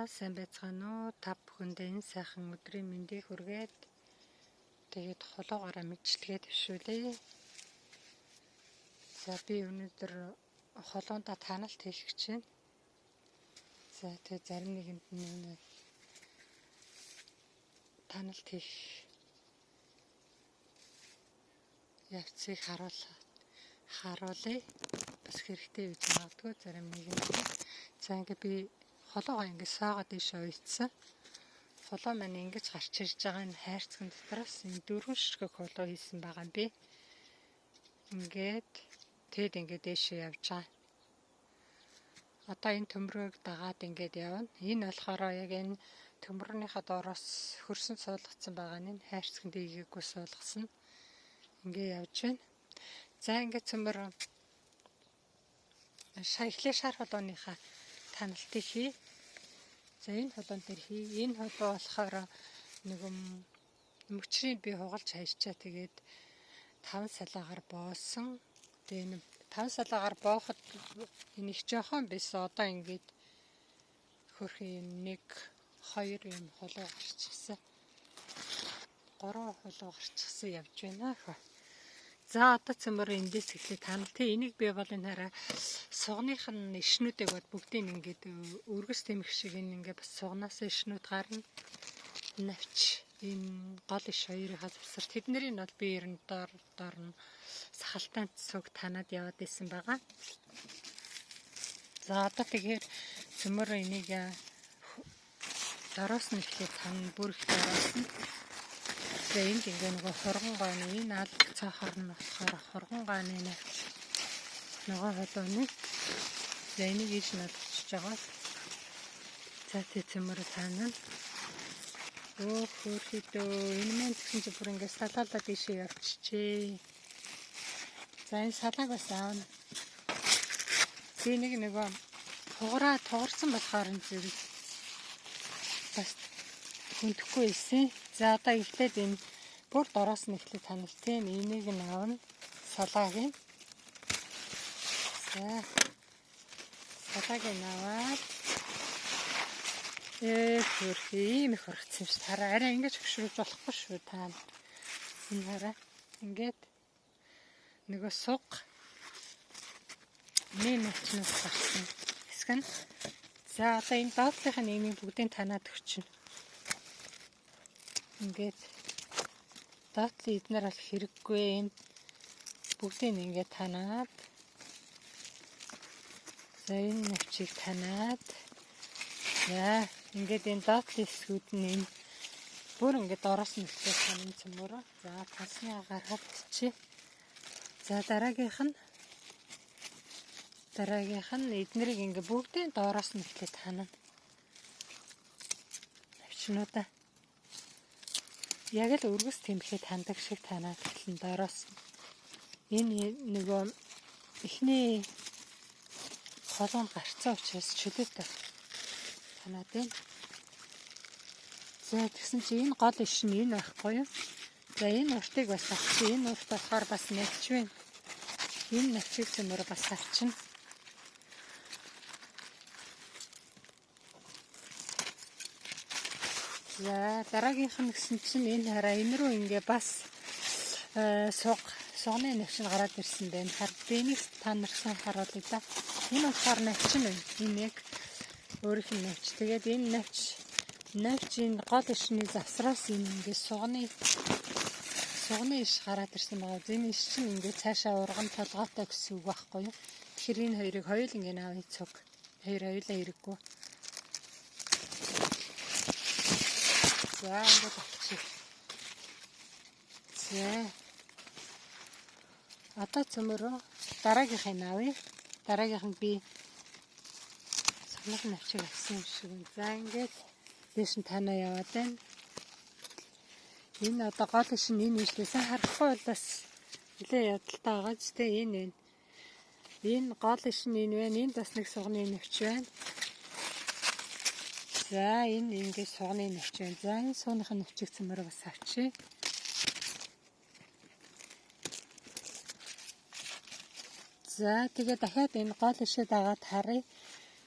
сайн байцгаана уу? Та бүхэндээ энэ сайхан өдрийн мэндийг хүргээд тэгээд хулуугаараа мэдлэгээ төвшүүлээ. За би өнөөдөр холуунда таналт хийх гэж байна. За тэгээд зарим нэгэнд нэг таналт хийх явцыг харуулъя. Бас хэрэгтэй гэж магадгүй зарим нэгэнд. За ингээд би холоогоо ингээд саагаад ийшээ уйдсан. Холоо маань ингэж гарч ирж байгаа энэ хайрцаг дотроос энэ 4 ширхэг холоо хийсэн байгаа юм би. Тэгэд ингээд дэшээ явж байгаа. Одоо энэ төмрөг дагаад ингээд явна. Энэ болохоор яг энэ төмрөнийхөө доороос хөрсөн суулгацсан байгаа нь хайрцагт ийгээгүй суулгасан. Ингээд явж байна. За ингээд цөмөр эхлээ шар холооныхаа таналтыг хий. За энэ холоон дээр хий. Энэ холоо болохоор нэг мөчрийг би хугалж хайчаа. Тэгээд 5 салаагаар боосон. Тэгээ энэ 5 салаагаар бооход энэ их жоохон биш. Одоо ингээд хөрхийн 1 2 юм холоо гарчихсан. 3 холоо гарчихсан явж байна. За одоо цөмөр эндээс эхлээ таналтын энийг би бол энэ хараа сугных нь ишнүүдийг бод бүгдийг ингээд өргөс тэмэх шиг ингээд бас сугнаас ишнүүд гарна. Навч энэ гол иш хоёрынхаа завсар тэднэрийг бол би ер нь доор нь сахалтаан цуг танаад яваад исэн байгаа. За одоо тэгэхээр цөмөр энийг дороос нь эхлээ тань бүр их дороос нь. За энд ингээ нөгөө хурган гойны энэ алг цаахаар нь болохоор хурган гойны навч нөгөө холооны. За энийг ийш нь олчихж байгаа. За цөмөр таана. Хөөрхөдөө энэ маань гэсэн чи бүр ингээ салаалаад ийшээ явчихжээ. За энэ салааг бас аавна. Би нөгөө хугараа тугарсан болохоор энэ зэрэг бас хүндэхгүй ийсэн. За одоо эхлээд энэ бүр дороос нь эхлээд таналтын энийг нь аавна. Салаагийн. За салаагийн аваад ийм их хурцсан юм шиг хараа арай ингэж хөшрүүлж болохгүй шүү та. Энэ хараа ингээд нөгөө суг нэмэтнээс гарсан хэсэг нь. За одоо энэ доотлынхаа нэмийг бүгдийг танаад өгчнө. Ингээд доотлын эднэр бол хэрэггүй энэ бүгдийг ингээд танаад. За энэ навчийг танаад. За ингээд энэ доотлын хэсгүүд нь энэ бүр ингээд дороос нь эхлэх юм цөмөр. За тасны гаргаад чи. За дараагийнх нь эднэрийг ингээд бүгдийн доороос нь эхлэх танаа. Навчнуудаа яг л өргөс тэмхээ тандаг шиг танаад эхлэн доороос. Энэ нөгөө эхний холоон гарцсан учраас чөлөөтэй танаад байна. За тэгсэн чи энэ гол иш нь энэ байхгүй юу? За энэ уртыг бас авчих. Энэ урт болохоор бас навч байна. Энэ навчийг цөмөр бас авчихна. За дараагийнх нь гэсэн чинь энэ хараа энэ рүү ингээ бас сугны навч нь гараад ирсэн байна. Би энийг та нарсан харуулъя да. Энэ болохоор навч нь байна. Энэ яг өөрийнх нь навч. Тэгээд энэ навч энэ гол ишний завсраас энэ ингээ сугны иш гараад ирсэн байгаа. Энэ иш чинь ингээ цаашаа урган толгойтой гэсэн үг байхгүй юу? Тэгэхээр энэ хоёрыг хоёул ингээ аав цуг. Хоёр хоёулаа хэрэггүй. За ингээд авчих. За. Одоо цөмөрөө дараагийнхыг авъя. Дараагийнх нь би санах навчиг авсан юм шиг. За ингээд дэш нь танаа яваад байна. Энэ одоо гол иш нь энэ ижлээсэн харахгүй бол бас нэлээ ядалтай байгаа ч тийм энэ гол иш нь энэ байна. Энд бас нэг сугны навч байна. За энэ ингээд сугны навч байна. За энэ сууныхын навчийг цөмөр бас авчи. За тэгээ дахиад энэ гол ишээ дагаад харъя.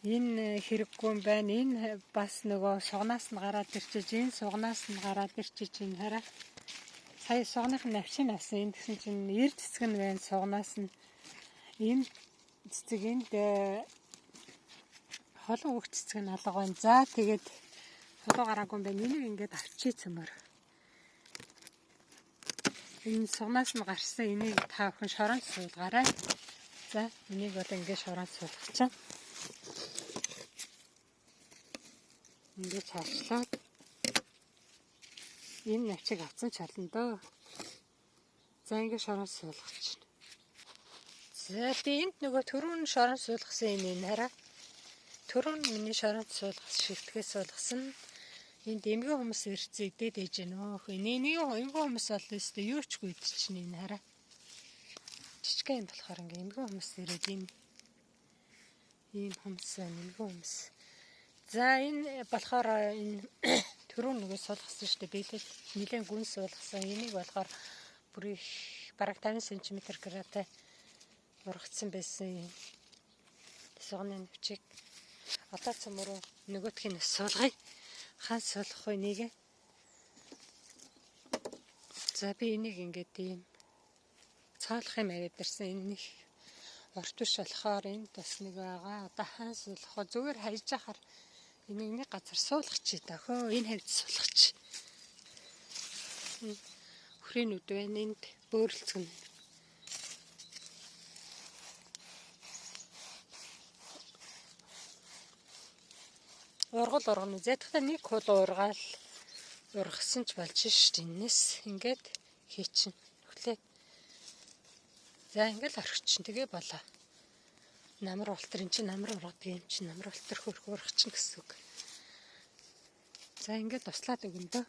Энэ хэрэггүй юм байна. Энэ бас нөгөө сугнаас нь гараад ирчиж, энэ сугнаас нь гараад ирчиж энэ хараа. Сая сугных навчин авсан. Энэ гэсэн чинь эр цэцэг нь байна сугнаас нь. Энэ цэцэг энд холон өгч цэцэг нь алга байна. За тэгээд холоо гараагүй юм байна. Энийг ингээд авчиж цэмэр. Энэ сугнаас нь гарсан энийг та бүхэн шоронд суулгаарай. За энийг бол ингээд шоронд суулгах чинь. Ингээд цаашлаад энэ навчиг авсан чална дөө. За ингээд шоронд суулгах чинь. За энд нөгөө түрүүн шоронд суулгасан энэ хараа. Түрүүн миний шоронд суулгах шигтгэс суулгасан. Энд эмгэн хүмүүс ирцээ идээд ээж гэнэ. Энийг эмгэн хүмүүс бол өстө юу ч гүйдчихнэ энэ хараа. Жижигхэн юм болохоор ингээ эмгэн хүмүүс ирээд ийм хүмүүс эмгэн хүмүүс. За энэ болохоор энэ түрүүн нөгөө суулгасан шүү дээ. Бийлэл нэлээд гүн суулгасан. Энийг болохоор бүр их бараг 50 см градтай ургацсан байсан. Сугны навчиг одоо цөмөрөө нөгөөтхийг суулгая. Хаан суулгах уу энийг. За би энийг ингээд ийм цаалах юм аваад ирсэн. Энэ нэг урт биш болохоор энд бас нэг байгаа. Одоо хаан суулгах уу зүгээр хайж ахаар энийг нэг газар суулгах чи дөхөө. Энэ хавьд суулгах чи. Хүрийн үд байна. Энд бөөрөлцгөн. Ургал ургана. Зэтгтээ нэг хул ургаал ургасан ч болж шít. Энэс ингээд хийчин. Өглөө. За ингээд орхичин. Тэгээ болоо. Намар ултар эн чинь намар ургадаг юм чинь намар ултар хөрх ургачин гэсэн үг. За ингээд туслаад өгнө дөө.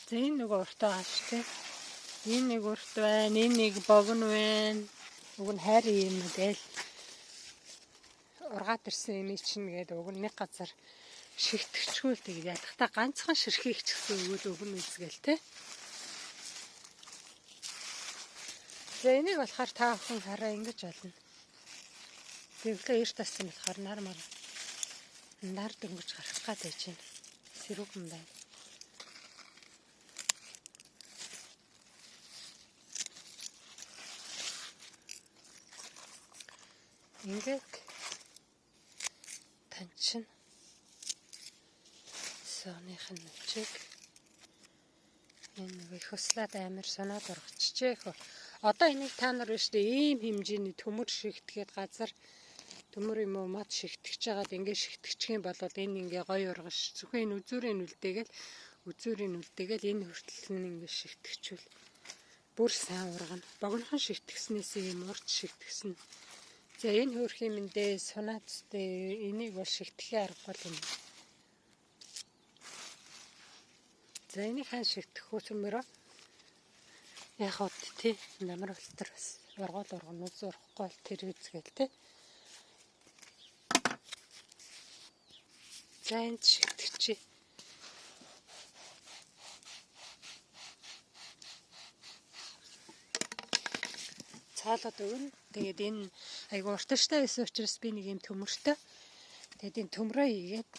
За энэ нэг уртаа ааш тий. Энэ нэг урт байна. Энэ нэг богино байна. Уг нь хайр юм гээл. Ургаад ирсэн юм чинь гээд уг нь нэг газар шигтгэжгүй л тэгээд ятгахтаа ганцхан ширхийх ч гэсэн өгөл өгнө үзгээл тий. За энийг болохоор та бүхэн хараа ингэж болно. Тэглээ эрт тассан болохоор нар дөнгөж гарах гад байж байна. Сэрүүхэн байна. Ингээд танчин сооных нь навчиг энэ их хуслаад амар санаад ургачихжээ хөө. Одоо энийг та нар биш дээ ийм хэмжээний төмөр шигтгэхэд газар төмөр юм уу мод шигтгэж жагаад ингээд шигтгэчих юм бол энэ ингээ гоё ургаш. Зөвхөн энэ үзүүрийн үлдээгээл энэ хүртэл нь ингээ шигтгэжүүл бүр сайн ургана. Богинохон шигтгэснээс ийм урд шигтгэсэн. За энэ хөрх юм эндээ сунаацтай энийг бол шигтгэхээ аргагүй юм. За энийг хаан шигтгэх үү цөмөрөө яг хот тий намар ултар бас ургуул ургана урахгүй бол тэр үзгээл тий. За энэ шигтгэж цаалаад өгнө. Тэгээд энэ айгу урташтай байсан учраас би нэг юм төмөртэй. Тэгээд энэ төмрөө хийгээд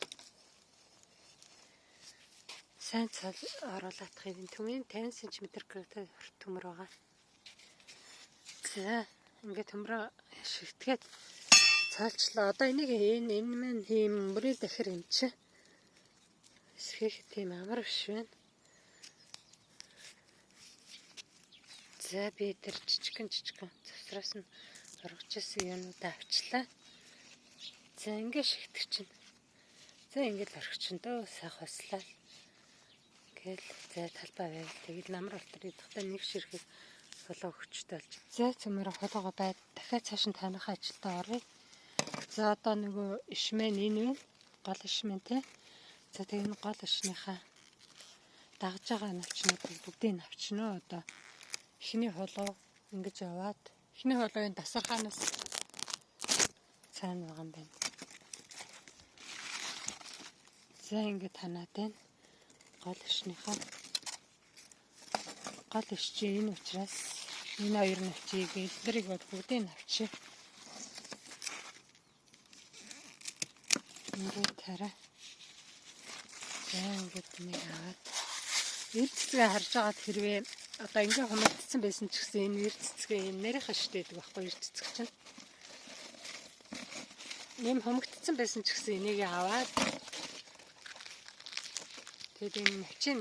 сайн цаал оруулаадах юм. Төмийн 50 см градтай төмөр байгаа. За ингээд төмрөө шигтгээд цаалчлаа. Одоо энийг энэ маань тийм бүрийн дахир юм чи. Эсхийх тийм амар биш байна. За би тэр жижигхэн завсраас нь ургажсэн юмнууд авчлаа. За ингээд шигтгэж чинь. За ингээд орхичин дөө сайх хуслаа. Гэл за талбай байвал тэгээд намар ултар идэгтэй нэг ширхэг холоо өгчтэй болж. За цөмөр холоогоо байд дахиад цааш нь таних ажилдаа оръё. За одоо нөгөө ишмэн энэ вэ? Гол ишмэн тий. За тэгээд гол ишнийхаа дагж байгаа навчнууд бүгдийг навчнаа одоо эхний холоо ингэж яваад эхний холоогийн дасархаанаас цаана байгаа юм байна. За ингэ танаад байна. Гол ишнийхаа гол иш чи энэ учраас энэ хоёр навчийг эдгэрийг бол бүгдийг навчи. ингээд тарай. За ингээд нэг аваад эрд цэцгээ харж байгаад хэрвээ одоо ингээд хумагдсан байсан ч гэсэн энэ эрд цэцгээ юм нарийнхан штэ гэдэг байхгүй эрд цэцэг чинь. Нэм хумагдсан байсан ч гэсэн энийг аваад тэгээд энэ навчин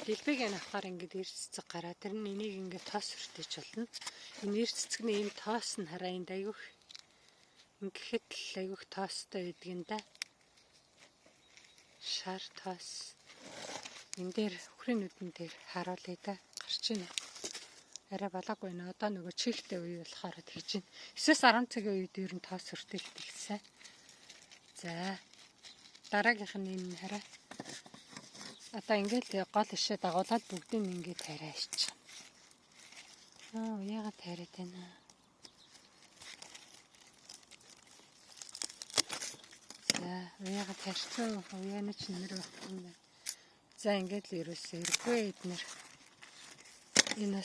дэлбэг авахаар ингээд эрд цэцэг гараад тэр нь энийг ингээд тоос хүртэж болно. Энэ эрд цэцэгний энэ тоос нь хараа энд айгүйх ингээд л айгүйх тоостой байдаг юм да. Шар тоос энэ дээр өхрийн нүдэн дээр харуулъя да. Гарч ийн. Арай балаагүй нэ. Одоо нөгөө чихтэй үе болохоор тэгж байна. 9-10 цагийн үед ер нь тоос хүртэлт ихсэн. За дараагийнх нь энэ хараа. Одоо ингээд гол ишээ дагуулад бүгдийг ингээд тариач. Яагаад тариад байна? За яагаад тарьсан? Яана ч нэр байхгүй юм байна. За ингээд л ерөөсөө иргүй эднэр. Энэ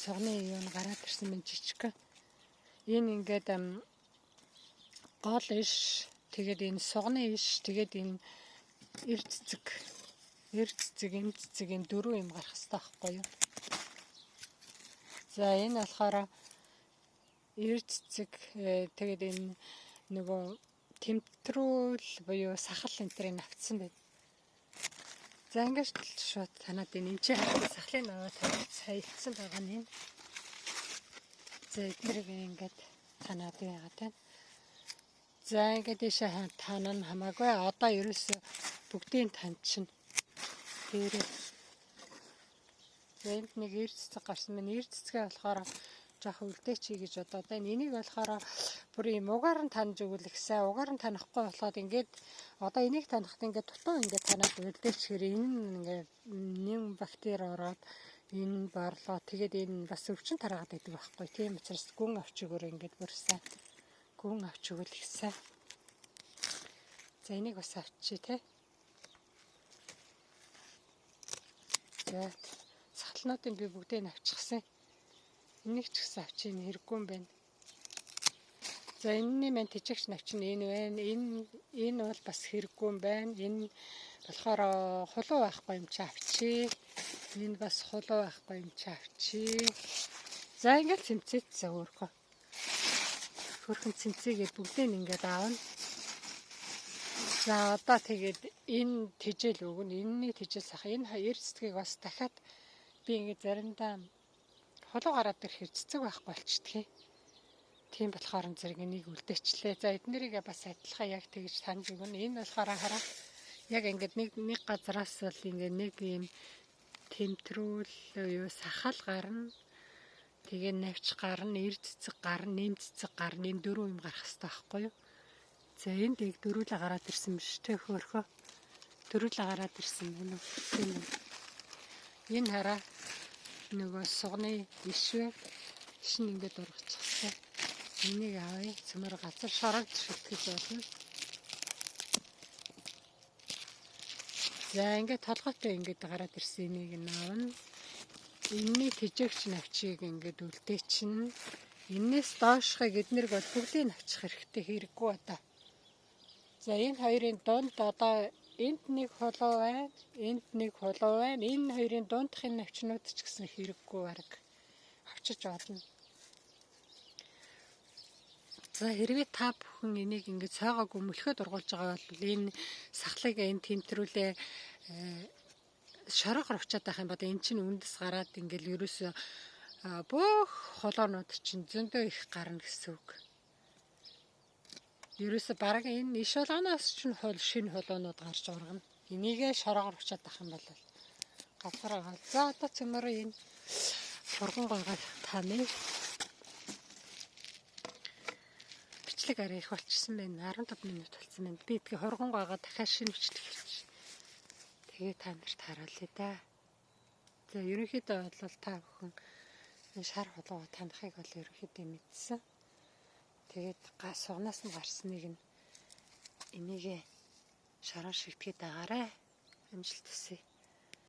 сугны юу н гараад ирсэн мэн жижиг. Энэ ингээд гол иш тэгээд энэ сугны иш тэгээд энэ эрд цэцэг эм цэцэг энэ дөрөв юм гарах хэрэгтэй байхгүй юу? За энэ болохоор эрд цэцэг тэгээд энэ нөгөө тэмтрүүл буюу сахал энтрийг авцсан байна. За ингээд шууд танаад энэ чи сахлын аваад сая хийсэн байгаа нь. За эднэрийг ингээд танаад байгаад байна. За ингээд ишээ танаа хамаагүй одоо ерөөсө бүгдийн таньчин. Тэрээ. Энд нэг эрд цэцэг гарсан байна. Эрд цэцгээ болохоор жоох үлдээчий гэж бодоод байна. Энийг болохоор бүр юм угаар нь таньж өгвөл ихсэн. Угаар нь танихгүй болоход ингээд одоо энийг танихад ингээд дутуу ингээд танаад үлдээчихэр энэ нь ингээд нэм бактери ороод энэ борлоо. Тэгээд энэ бас өвчин тараагаад байдаг байхгүй. Тийм учраас гүн авчигөр ингээд бүрсэн. Гүн авчигвал ихсэн. За энийг бас авчи тэ. За сахалнуудыг би бүгдийг нь авчихсан. Энийг ч гэсэн авчих нь хэрэггүй юм байна. За энэний мэн тижигч навчин энэ байна. Энэ бол бас хэрэггүй юм байна. Энэ болохоор хулуу байхгүй юм чи авчи. Энэ бас хулуу байхгүй юм чи авчи. За ингээд цэмцээцээ өөрхөө. Хөрхөн цэмцээгээд бүгдийг ингээд аавна. За одоо тэгээд энэ тижэл өгнө. Энэний тижэл сах. Энэ эрд цэцгийг бас дахиад би ингээд заримдаа холоо гараад ирэх цэцэг байхгүй болчдгийг. Тийм болохоор зэрэг энийг үлдээчлээ. За эднэрийг бас адилхан яг тэгж таньж өгнө. Энэ болохоор хараа яг ингээд нэг газараас л ингээд нэг юм тэмтрүүл юу сахал гарна. Тэгээ навч гарна, эрд цэцэг гарна, нэм цэцэг гарна. Энэ дөрөв юм гарах хэрэгтэй байхгүй юу? За энд яг дөрүүлээ гараад ирсэн биш тэ хөөхөө. Дөрүүлээ гараад ирсэн байна уу? Энэ хараа нөгөө сугны ишвэ шин ингээд ургачихсан. Энийг авъя. Цөмөр газар шорогч шилтгэж болно. За ингээд толгойтой ингээд гараад ирсэн энийг наавна. Энэний тижэгч навчийг ингээд үлдээчин. Энээс доошхыг эднэрг бол бүгдийг навчих хэрэгтэй хэрэггүй одоо. За энэ хоёрын дунд одоо энд нэг холоо байна, энд нэг холоо байна. Энэ хоёрын дундхын навчнууд ч гэсэн хэрэггүй бараг авчиж болно. За хэрвээ та бүхэн энийг ингээд цайгаагүй мөлхөд ургуулж байгаа бол энэ сахлыг энэ тэмтрүүлээ шорогоор авчаад байх юм бод эн чинь үндэс гараад ингээд ерөөсөө бүх холоонууд чинь зөндөө их гарна гэсэн үг. Ерөөсө бараг энэ иш болгоноос ч шинэ холоонууд гарч ургана. Энийгээ шорогоор авчаад байх юм бол газар байгаа. За одоо цөмөр энэ сурган гойгоо таны бичлэг арай их болчихсон байна. 15 минут болсон байна. Би тэгээ хоргон гойгоо дахиад шинэ бичлэг хэлчих. Тэгээ та нарт харуулъя да. За ерөнхийдөө бол та бүхэн шар холоо танахыг бол ерөнхийдөө мэдсэн. Тэгээд сугнаас нь гарсныг нь энийг шараар шигтгэхэд агаарай. Амжилт хүсье.